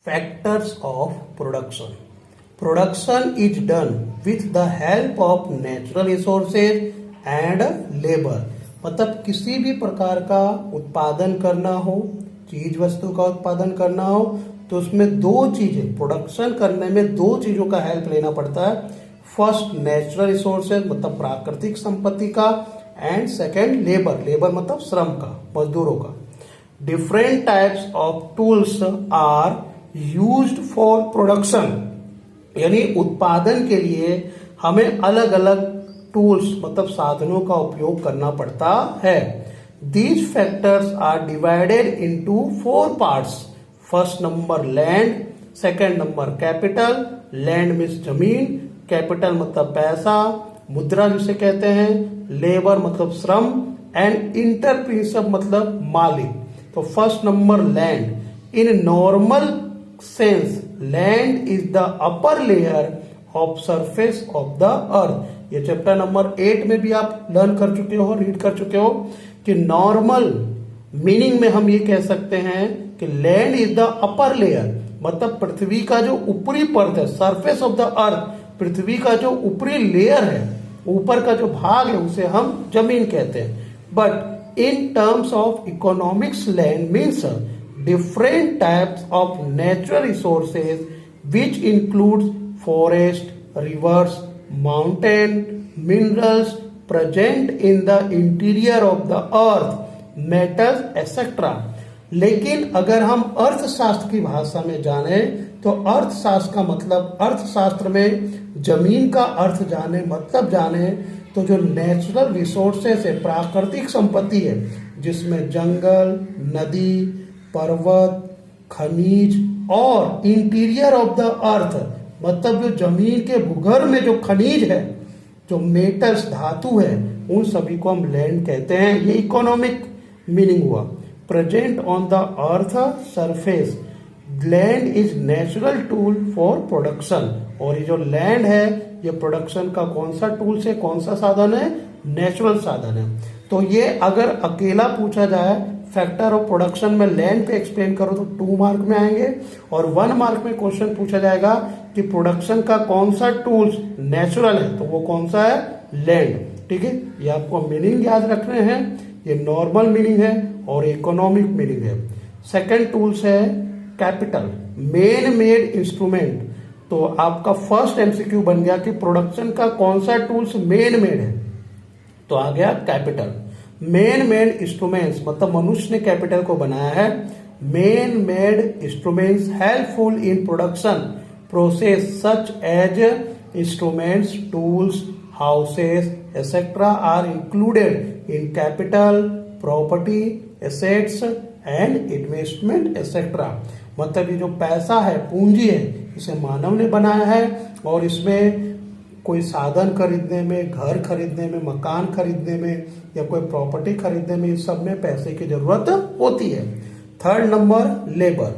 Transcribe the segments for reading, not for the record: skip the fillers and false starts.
Factors of production. Production is done with the help of natural resources and labor. मतलब किसी भी प्रकार का उत्पादन करना हो, चीज वस्तु का उत्पादन करना हो, तो उसमें दो चीजें, प्रोडक्शन करने में दो चीजों का हेल्प लेना पड़ता है. फर्स्ट नेचुरल रिसोर्सेज मतलब प्राकृतिक संपत्ति का, एंड सेकेंड लेबर. लेबर मतलब श्रम का, मजदूरों का. Different types of tools are used for production. यानी उत्पादन के लिए हमें अलग अलग टूल्स मतलब साधनों का उपयोग करना पड़ता है. These factors are divided into 4 parts. First number land, second number capital. Land means जमीन, कैपिटल मतलब पैसा, मुद्रा जिसे कहते हैं, लेबर मतलब श्रम, एंड इंटरप्रीनरशिप मतलब मालिक. तो first number land. In normal sense land is the upper layer of surface of the earth. ये चैप्टर नंबर 8 में भी आप लर्न कर चुके हो, रीड कर चुके हो कि नॉर्मल मीनिंग में हम ये कह सकते हैं कि land is the upper layer मतलब पृथ्वी का जो ऊपरी परत है, सरफेस ऑफ द अर्थ, पृथ्वी का जो ऊपरी लेयर है, ऊपर का जो भाग है उसे हम जमीन कहते हैं. But in terms of economics land means different types of natural resources which includes forest, rivers, mountain, minerals present in the interior of the earth, metals etc. लेकिन अगर हम अर्थशास्त्र की भाषा में जाने तो अर्थशास्त्र का मतलब, अर्थशास्त्र में जमीन का अर्थ जाने मतलब जाने तो जो नेचुरल रिसोर्सेस है, प्राकृतिक संपत्ति है, जिसमें जंगल, नदी, पर्वत, खनिज और इंटीरियर ऑफ द अर्थ मतलब जो जमीन के भूगर्भ में जो खनिज है, जो मेटल्स धातु है, उन सभी को हम लैंड कहते हैं. ये इकोनॉमिक मीनिंग हुआ. Present on the earth surface land is natural tool for production. और ये जो लैंड है ये प्रोडक्शन का कौन सा टूल से, कौन सा साधन है? नेचुरल साधन है. तो ये अगर अकेला पूछा जाए फैक्टर ऑफ प्रोडक्शन में लैंड पे एक्सप्लेन करो तो 2 मार्क में आएंगे, और 1 मार्क में क्वेश्चन पूछा जाएगा कि प्रोडक्शन का कौन सा टूल्स नेचुरल है तो वो कौन सा है? लैंड. ठीक है, ये आपको मीनिंग याद रखने हैं. ये नॉर्मल मीनिंग है और इकोनॉमिक मीनिंग है. सेकेंड टूल्स है कैपिटल, मेन मेड इंस्ट्रूमेंट. तो आपका फर्स्ट एमसीक्यू बन गया कि प्रोडक्शन का कौन सा टूल्स मेन मेड है, तो आ गया कैपिटल. मेन मेड इंस्ट्रूमेंट्स मतलब मनुष्य ने कैपिटल को बनाया है. Man made instruments helpful in production process such as instruments, tools, houses etcetera are included in capital, property, assets and investment etcetera. मतलब ये जो पैसा है, पूंजी है, इसे मानव ने बनाया है और इसमें कोई साधन खरीदने में, घर खरीदने में, मकान खरीदने में या कोई प्रॉपर्टी खरीदने में, इस सब में पैसे की जरूरत होती है. Third number labour.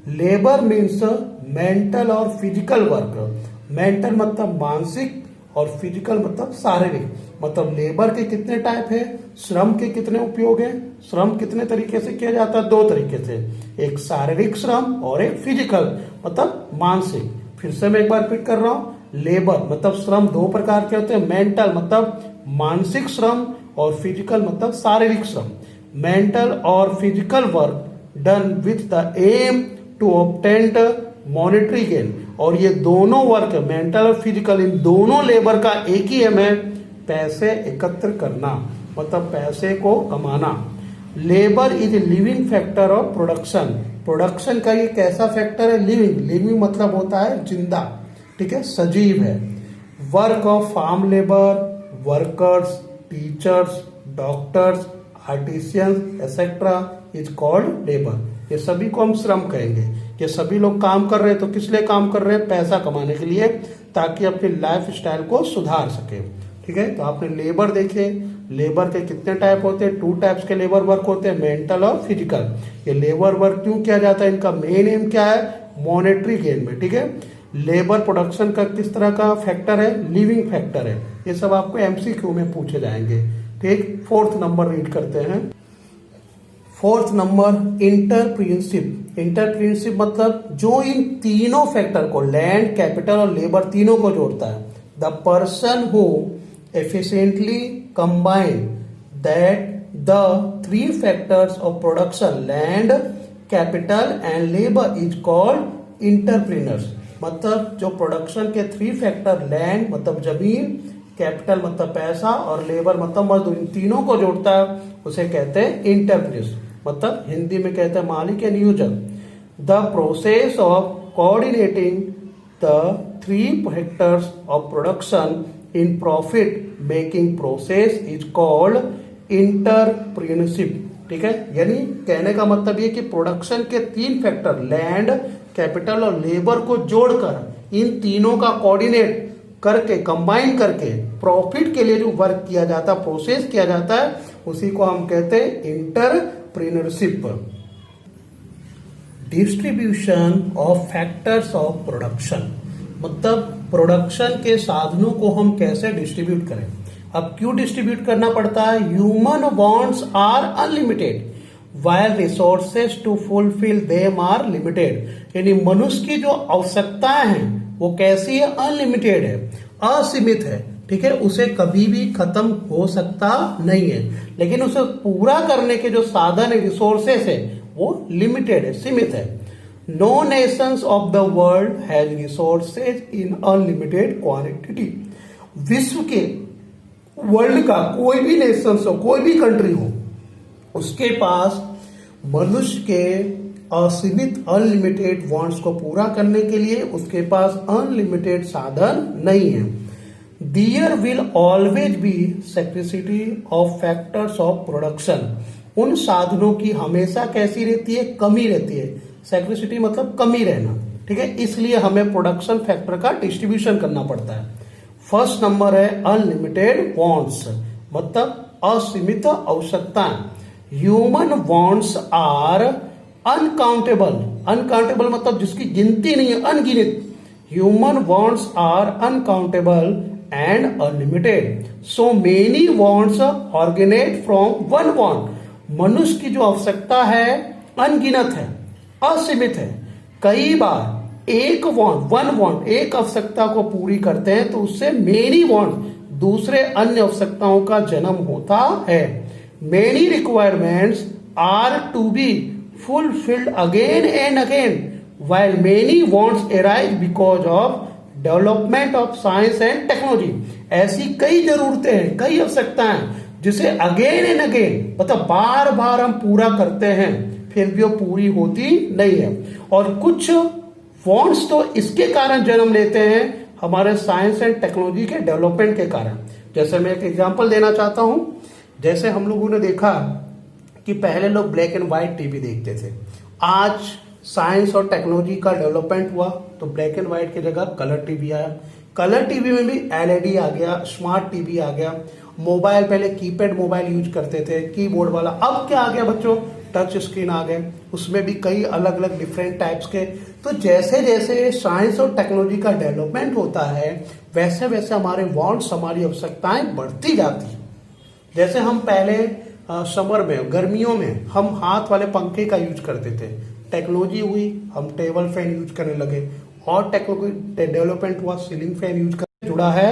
Labour means mental और फिजिकल वर्क. मेंटल मतलब मानसिक और फिजिकल मतलब शारीरिक. मतलब लेबर के कितने टाइप है, श्रम के कितने उपयोग है, श्रम कितने तरीके से किया जाता है? 2 तरीके से, एक शारीरिक श्रम और एक फिजिकल मतलब मानसिक. फिर से मैं एक बार रिपीट कर रहा हूं, लेबर मतलब श्रम 2 प्रकार के होते हैं. मेंटल मतलब मानसिक श्रम और फिजिकल मतलब शारीरिक श्रम. मेंटल और physical work done with the aim to obtain monetary gain. और ये दोनों वर्क, मेंटल और फिजिकल, इन दोनों लेबर का एक ही एम है, पैसे एकत्र करना मतलब पैसे को कमाना. Labour is living factor of production. Production का ये कैसा फैक्टर है? लिविंग. लिविंग मतलब होता है जिंदा, ठीक है, सजीव है. Work of farm labour, workers, teachers, doctors, artisans etcetera is called labour. ये सभी को हम श्रम कहेंगे. ये सभी लोग काम कर रहे हैं तो किस लिए काम कर रहे हैं? पैसा कमाने के लिए, ताकि अपनी लाइफ स्टाइल को सुधार सके. ठीक है, तो आपने लेबर देखे. लेबर के कितने टाइप होते हैं? 2 टाइप्स के लेबर वर्क होते हैं, मेंटल और फिजिकल. ये लेबर वर्क क्यों किया जाता है? इनका मेन एम क्या है? मॉनेटरी गेन में. ठीक है, लेबर प्रोडक्शन का किस तरह का फैक्टर है? लिविंग फैक्टर है. ये सब आपको एमसीक्यू में पूछे जाएंगे. ठीक, 4th नंबर रीड करते हैं. Fourth number entrepreneurship. इंटरप्रेन्योरशिप मतलब जो इन तीनों फैक्टर को, लैंड, कैपिटल और लेबर, तीनों को जोड़ता है। The person who efficiently combine that the three factors of production, land, capital and labour, is called entrepreneurs. मतलब जो प्रोडक्शन के थ्री फैक्टर, लैंड मतलब जमीन, कैपिटल मतलब पैसा और लेबर मतलब मजदूर, इन तीनों को जोड़ता है, उसे कहते हैं इंटरप्रेन्योर्स। मतलब हिंदी में कहते हैं मालिक या नियोजक। The process of coordinating the three factors of production in profit making process is called entrepreneurship. ठीक है, यानी कहने का मतलब ये कि प्रोडक्शन के तीन फैक्टर, लैंड, कैपिटल और लेबर को जोड़कर इन तीनों का कोऑर्डिनेट करके, कंबाइन करके प्रॉफिट के लिए जो वर्क किया जाता है, प्रोसेस किया जाता है, उसी को हम कहते हैं entrepreneurship. Distribution of factors of production, मतलब प्रोडक्शन के साधनों को हम कैसे डिस्ट्रीब्यूट करें। अब क्यों डिस्ट्रीब्यूट करना पड़ता है? Human wants are unlimited while resources to fulfill them are limited। यानी मनुष्य की जो आवश्यकताएं हैं वो कैसी है? अनलिमिटेड है, असीमित है। ठीक है, उसे कभी भी खत्म हो सकता नहीं है, लेकिन उसे पूरा करने के जो साधन है, रिसोर्सेस है, वो लिमिटेड है, सीमित है। No nations of the world has resources in unlimited quantity. विश्व के, वर्ल्ड का कोई भी नेशन हो, कोई भी कंट्री हो, उसके पास मनुष्य के असीमित अनलिमिटेड वांट्स को पूरा करने के लिए उसके पास अनलिमिटेड साधन नहीं है। There will always be scarcity of factors of production. उन साधनों की हमेशा कैसी रहती है? कमी रहती है। स्कैर्सिटी मतलब कमी रहना। ठीक है, इसलिए हमें प्रोडक्शन फैक्टर का डिस्ट्रीब्यूशन करना पड़ता है। फर्स्ट नंबर है अनलिमिटेड वांट्स, मतलब असीमित आवश्यकताएं। Human wants are uncountable. Uncountable मतलब जिसकी गिनती नहीं है, अनगिनत। Human wants are uncountable and unlimited, so many wants originate from one want. मनुष्य की जो आवश्यकता है अनगिनत है, असीमित है। कई बार एक वांट, वन वांट, एक आवश्यकता को पूरी करते हैं तो उससे मेनी वांट, दूसरे अन्य आवश्यकताओं का जन्म होता है। Many requirements are to be fulfilled again and again, while many wants arise because of development of science and technology। ऐसी कई जरूरतें हैं, कई आवश्यकताएं जिसे अगेन एंड अगेन, मतलब बार बार हम पूरा करते हैं, फिर भी वो पूरी होती नहीं है। और कुछ वॉन्ट्स तो इसके कारण जन्म लेते हैं, हमारे साइंस एंड टेक्नोलॉजी के डेवलपमेंट के कारण। जैसे मैं एक एग्जांपल देना चाहता हूं। जैसे हम लोगों ने देखा कि पहले लोग ब्लैक एंड व्हाइट टीवी देखते थे। आज साइंस और टेक्नोलॉजी का डेवलपमेंट हुआ तो ब्लैक एंड व्हाइट की जगह कलर टीवी आया। कलर टीवी में भी एलईडी आ गया, स्मार्ट टीवी आ गया। मोबाइल, पहले कीपैड मोबाइल यूज करते थे, कीबोर्ड वाला। अब क्या आ गया बच्चों? टच स्क्रीन आ गए, उसमें भी कई अलग अलग डिफरेंट टाइप्स के। तो जैसे जैसे साइंस और टेक्नोलॉजी का डेवलपमेंट होता है, वैसे वैसे हमारे वांट्स, हमारी आवश्यकताएं बढ़ती जाती है। जैसे हम पहले समर में, गर्मियों में हम हाथ वाले पंखे का यूज करते थे। टेक्नोलॉजी हुई, हम टेबल फैन यूज करने लगे, और टेक्नोलॉजी डेवलपमेंट हुआ, सीलिंग फैन यूज करने जुड़ा है।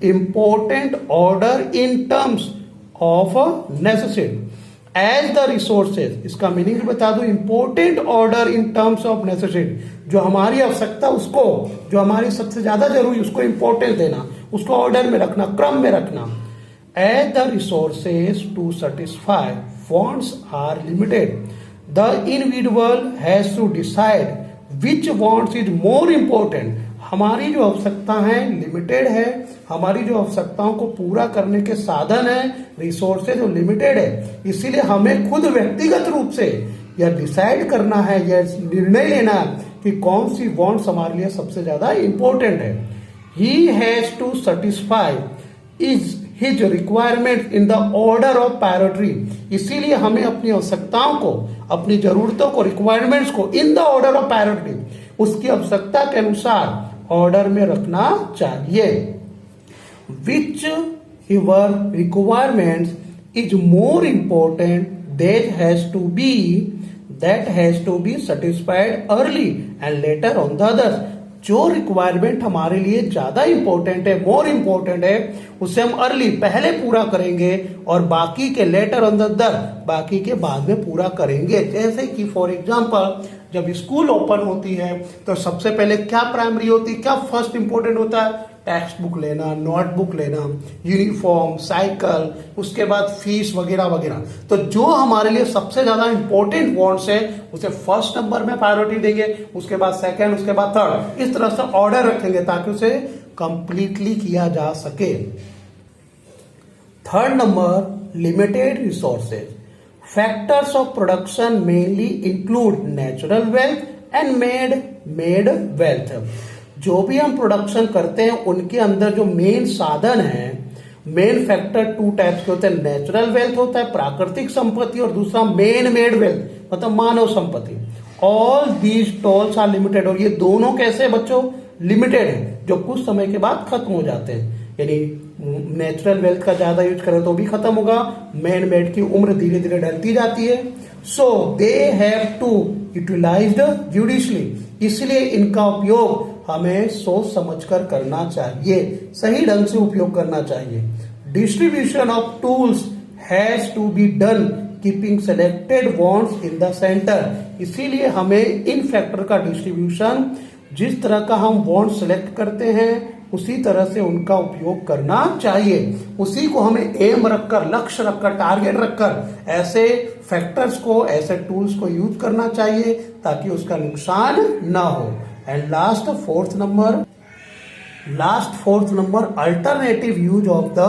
Important order in terms of necessity as the resources. इसका मीनिंग भी बता दो। Important order in terms of necessity, जो हमारी आवश्यकता, उसको, जो हमारी सबसे ज्यादा जरूरी, उसको इंपॉर्टेंस देना, उसको ऑर्डर में रखना, क्रम में रखना। As the resources to satisfy wants are limited, the individual has to decide which wants is more important। हमारी जो आवश्यकता है लिमिटेड है, हमारी जो आवश्यकताओं को पूरा करने के साधन है, रिसोर्सेज जो लिमिटेड है, इसीलिए हमें खुद व्यक्तिगत रूप से यह डिसाइड करना है, यह निर्णय लेना है कि कौन सी वांट्स हमारे लिए सबसे ज्यादा इंपॉर्टेंट है। He has to satisfy his requirement in the order of priority. इसीलिए हमें अपनी आवश्यकताओं को, अपनी जरूरतों को, रिक्वायरमेंट्स को in the order of priority, उसकी आवश्यकता के अनुसार ऑर्डर में रखना चाहिए। Which your requirements is more important that has to be satisfied early and later on the others. जो रिक्वायरमेंट हमारे लिए ज्यादा इंपॉर्टेंट है, मोर इंपॉर्टेंट है, उसे हम अर्ली पहले पूरा करेंगे और बाकी के लेटर ऑन द अदर, बाकी के बाद में पूरा करेंगे। जैसे कि फॉर एग्जांपल जब स्कूल ओपन होती है तो सबसे पहले क्या प्राइमरी होती है, क्या फर्स्ट इंपॉर्टेंट होता है, टेक्स्ट बुक लेना, नोटबुक लेना, यूनिफॉर्म, साइकिल, उसके बाद फीस वगैरह वगैरह। तो जो हमारे लिए सबसे ज्यादा इंपॉर्टेंट वांट्स है उसे फर्स्ट नंबर में प्रायोरिटी देंगे, उसके बाद सेकंड, उसके बाद थर्ड, इस तरह से ऑर्डर रखेंगे ताकि उसे कंप्लीटली किया जा सके। Third number, limited resources. Factors of production mainly include natural wealth and made wealth. जो भी हम प्रोडक्शन करते हैं उनके अंदर जो मेन साधन है, मेन फैक्टर टू टाइप्स के होते हैं, नेचुरल वेल्थ होता है प्राकृतिक संपत्ति, और दूसरा मेड वेल्थ मतलब मानव संपत्ति। All these tools are limited, और ये दोनों कैसे बच्चों, लिमिटेड है, जो कुछ समय के बाद खत्म हो जाते हैं। यानी नेचुरल वेल्थ का ज्यादा यूज करें तो भी खत्म होगा, मैन मेड की उम्र धीरे धीरे ढलती जाती है। So they have to utilised judiciously, इसलिए इनका उपयोग हमें सोच समझकर करना चाहिए, सही ढंग से उपयोग करना चाहिए। Distribution of tools has to be done keeping selected wants in the centre, इसीलिए हमें इन फैक्टर का डिस्ट्रीब्यूशन, जिस तरह का हम वांट सेलेक्ट करते हैं उसी तरह से उनका उपयोग करना चाहिए। उसी को हमें एम रखकर, लक्ष्य रखकर, टारगेट रखकर ऐसे फैक्टर्स को, ऐसे टूल्स को यूज करना चाहिए ताकि उसका नुकसान ना हो। And last fourth number alternative use of the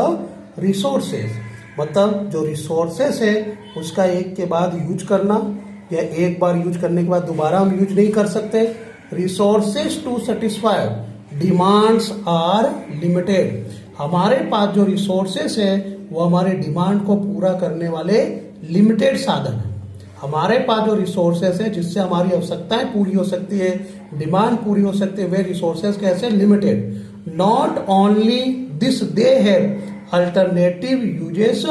resources, मतलब जो रिसोर्सेस है उसका एक के बाद यूज करना, या एक बार यूज करने के बाद दोबारा हम यूज नहीं कर सकते। Resources to satisfy demands are limited, हमारे पास जो रिसोर्सेस है वो हमारे डिमांड को पूरा करने वाले लिमिटेड साधन है। हमारे पास जो रिसोर्सेस है जिससे हमारी आवश्यकताएं पूरी हो सकती है, डिमांड पूरी हो सकती है, वे रिसोर्सेस कैसे, limited. Not only this, they have alternative uses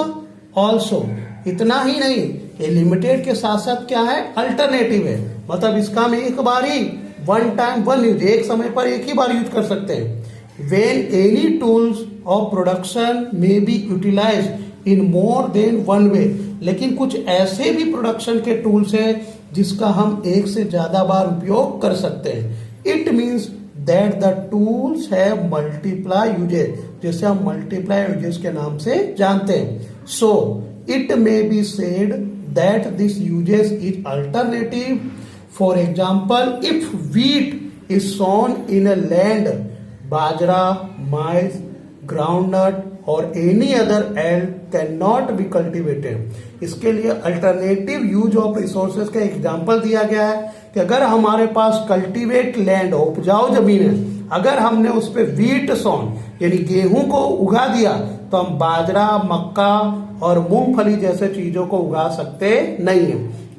also, इतना ही नहीं, ये लिमिटेड के साथ साथ क्या है, अल्टरनेटिव है, मतलब इसका हम एक बार ही वन टाइम वन यूज, एक समय पर एक ही बार यूज कर सकते हैं। When any tools of production may be utilise in more than one way, लेकिन कुछ ऐसे भी प्रोडक्शन के टूल्स हैं जिसका हम एक से ज्यादा बार उपयोग कर सकते हैं। It means that the tools have multiply uses, जैसे हम मल्टीप्लाई यूजेस के नाम से जानते हैं। So it may be said that this uses is alternative. For example, if wheat is sown in a land, bajra, maize, groundnut or any other eld cannot be cultivated. इसके लिए alternative use of resources का example दिया गया है कि अगर हमारे पास cultivate land हो, उपजाऊ जमीन है, अगर हमने उस पर व्हीट सोन यानी गेहूं को उगा दिया तो हम बाजरा, मक्का और मूंगफली जैसे चीजों को उगा सकते नहीं है।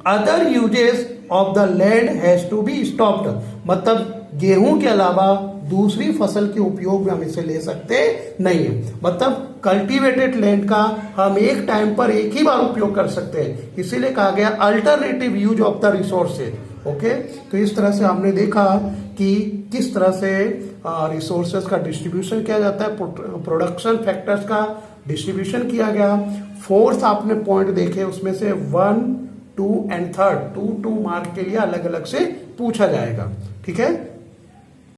Other uses of the land has to be stopped, मतलब गेहूं के अलावा दूसरी फसल के उपयोग में हम इसे ले सकते नहीं है। मतलब कल्टीवेटेड लैंड का हम एक टाइम पर एक ही बार उपयोग कर सकते हैं, इसीलिए कहा गया alternative use of the resources. Okay, तो इस तरह से हमने देखा कि किस तरह से रिसोर्सेज का डिस्ट्रीब्यूशन किया जाता है, प्रोडक्शन फैक्टर्स का डिस्ट्रीब्यूशन किया गया। फोर्थ आपने पॉइंट देखे, उसमें से 1, 2 एंड 3 2 मार्क के लिए अलग अलग से पूछा जाएगा। ठीक है।